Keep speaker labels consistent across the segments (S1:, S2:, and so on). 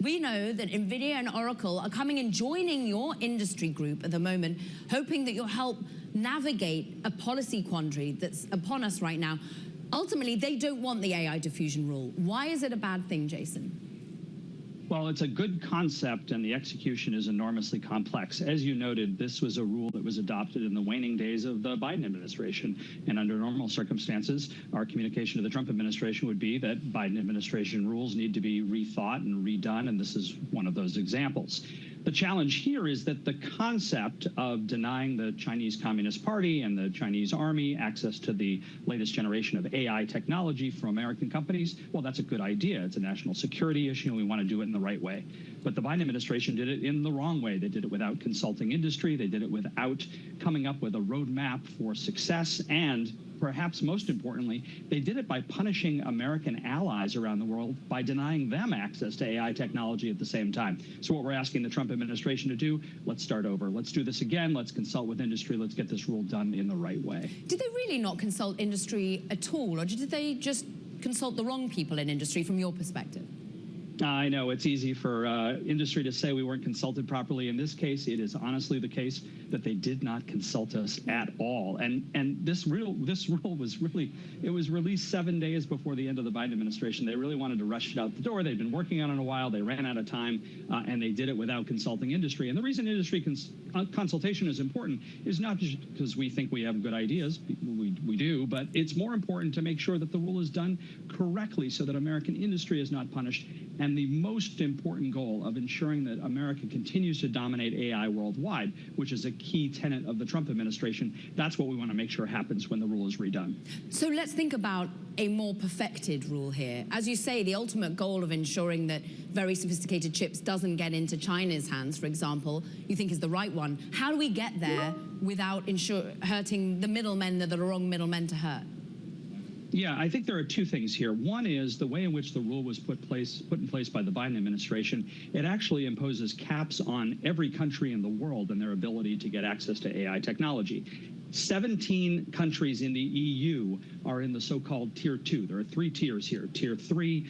S1: We know that NVIDIA and Oracle are coming and joining your industry group at the moment, hoping that you'll help navigate a policy quandary that's upon us right now. Ultimately, they don't want the AI diffusion rule. Why is it a bad thing, Jason?
S2: Well, it's a good concept, and the execution is enormously complex. As you noted, this was a rule that was adopted in the waning days of the Biden administration. And under normal circumstances, our communication to the Trump administration would be that Biden administration rules need to be rethought and redone, and this is one of those examples. The challenge here is that the concept of denying the Chinese Communist Party and the Chinese army access to the latest generation of AI technology from American companies, well, that's a good idea. It's a national security issue, and we want to do it in the right way. But the Biden administration did it in the wrong way. They did it without consulting industry. They did it without coming up with a roadmap for success, and perhaps most importantly, they did it by punishing American allies around the world by denying them access to AI technology at the same time. So what we're asking the Trump administration to do, let's start over. Let's do this again. Let's consult with industry. Let's get this rule done in the right way.
S1: Did they really not consult industry at all, or did they just consult the wrong people in industry from your perspective?
S2: I know it's easy for industry to say we weren't consulted properly. In this case, it is honestly the case that they did not consult us at all. And this rule was released 7 days before the end of the Biden administration. They really wanted to rush it out the door. They'd been working on it a while. They ran out of time, and they did it without consulting industry. And the reason industry consultation is important is not just because we think we have good ideas. We do, but it's more important to make sure that the rule is done correctly so that American industry is not punished. And the most important goal of ensuring that America continues to dominate AI worldwide, which is a key tenet of the Trump administration, that's what we want to make sure happens when the rule is redone.
S1: So let's think about a more perfected rule here. As you say, the ultimate goal of ensuring that very sophisticated chips doesn't get into China's hands, for example, you think is the right one. How do we get there without hurting the middlemen that are the wrong middlemen to hurt?
S2: Yeah, I think there are two things here. One is the way in which the rule was put in place by the Biden administration. It actually imposes caps on every country in the world and their ability to get access to AI technology. 17 countries in the EU are in the so-called Tier 2. There are 3 tiers here. Tier 3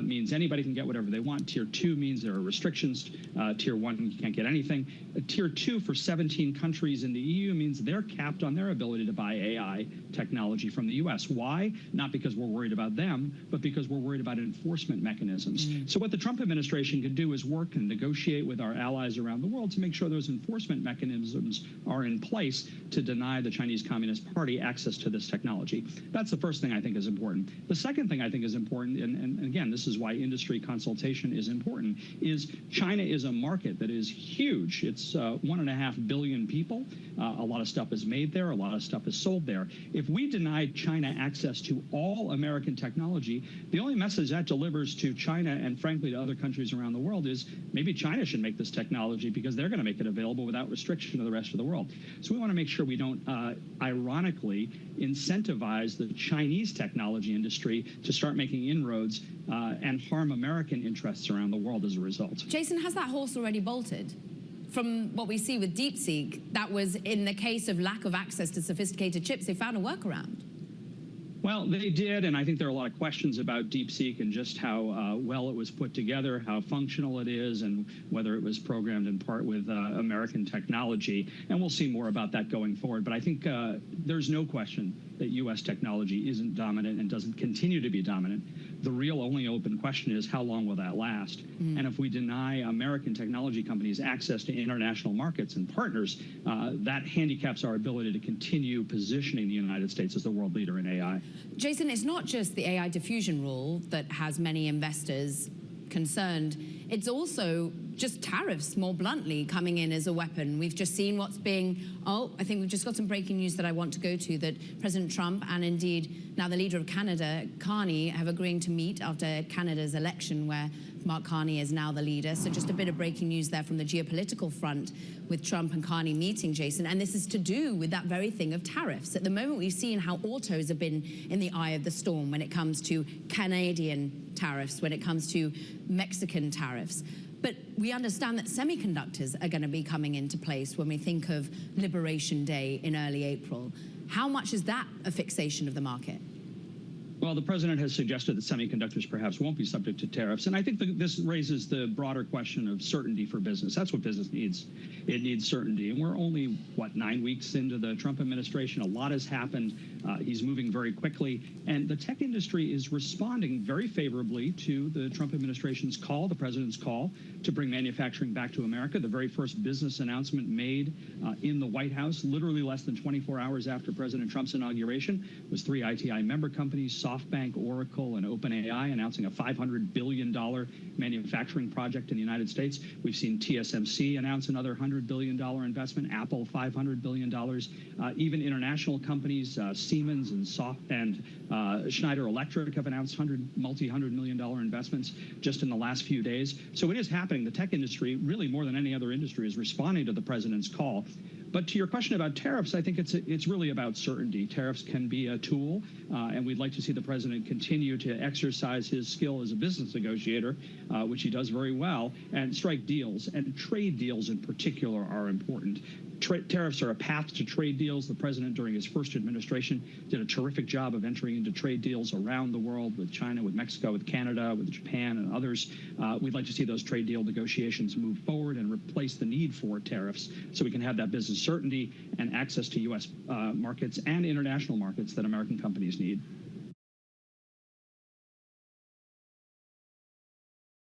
S2: means anybody can get whatever they want. Tier 2 means there are restrictions. Tier 1, you can't get anything. Tier 2 for 17 countries in the EU means they're capped on their ability to buy AI technology from the U.S. Why? Not because we're worried about them, but because we're worried about enforcement mechanisms. So what the Trump administration can do is work and negotiate with our allies around the world to make sure those enforcement mechanisms are in place to deny the Chinese Communist Party access to this technology. That's the first thing I think is important. The second thing I think is important, and again, this is why industry consultation is important, is China is a market that is huge. It's 1.5 billion people. A lot of stuff is made there. A lot of stuff is sold there. If we deny China access to all American technology, the only message that delivers to China and frankly to other countries around the world is maybe China should make this technology because they're going to make it available without restriction to the rest of the world. So we want to make sure we don't ironically incentivize the Chinese technology industry to start making inroads and harm American interests around the world as a result.
S1: Jason, has that horse already bolted? From what we see with DeepSeek, that was in the case of lack of access to sophisticated chips, they found a workaround.
S2: Well, they did, and I think there are a lot of questions about DeepSeek and just how well it was put together, how functional it is, and whether it was programmed in part with American technology. And we'll see more about that going forward. But I think there's no question that U.S. technology isn't dominant and doesn't continue to be dominant. The real only open question is how long will that last? And if we deny American technology companies access to international markets and partners, that handicaps our ability to continue positioning the United States as the world leader in AI.
S1: Jason, it's not just the AI diffusion rule that has many investors concerned. It's also just tariffs, more bluntly, coming in as a weapon. We've just seen what's being, I think we've just got some breaking news that I want to go to, that President Trump and indeed now the leader of Canada, Carney, have agreed to meet after Canada's election where Mark Carney is now the leader. So just a bit of breaking news there from the geopolitical front with Trump and Carney meeting, Jason. And this is to do with that very thing of tariffs. At the moment, we've seen how autos have been in the eye of the storm when it comes to Canadian tariffs, when it comes to Mexican tariffs. But we understand that semiconductors are going to be coming into place when we think of Liberation Day in early April. How much is that a fixation of the market?
S2: Well, the president has suggested that semiconductors perhaps won't be subject to tariffs. And I think this raises the broader question of certainty for business. That's what business needs. It needs certainty. And we're only, 9 weeks into the Trump administration. A lot has happened. He's moving very quickly. And the tech industry is responding very favorably to the Trump administration's call, the president's call, to bring manufacturing back to America. The very first business announcement made in the White House, literally less than 24 hours after President Trump's inauguration, was 3 ITI member companies, SoftBank, Oracle, and OpenAI, announcing a $500 billion manufacturing project in the United States. We've seen TSMC announce another $100 billion investment, Apple $500 billion. Even international companies, Siemens and Schneider Electric have announced multi-$100 million investments just in the last few days. So it is happening. The tech industry, really more than any other industry, is responding to the president's call. But to your question about tariffs, I think it's really about certainty. Tariffs can be a tool, and we'd like to see the president continue to exercise his skill as a business negotiator, which he does very well, and strike deals. And trade deals in particular are important. Tariffs are a path to trade deals. The president, during his first administration, did a terrific job of entering into trade deals around the world with China, with Mexico, with Canada, with Japan, and others. We'd like to see those trade deal negotiations move forward and replace the need for tariffs so we can have that business certainty and access to U.S. markets and international markets that American companies need.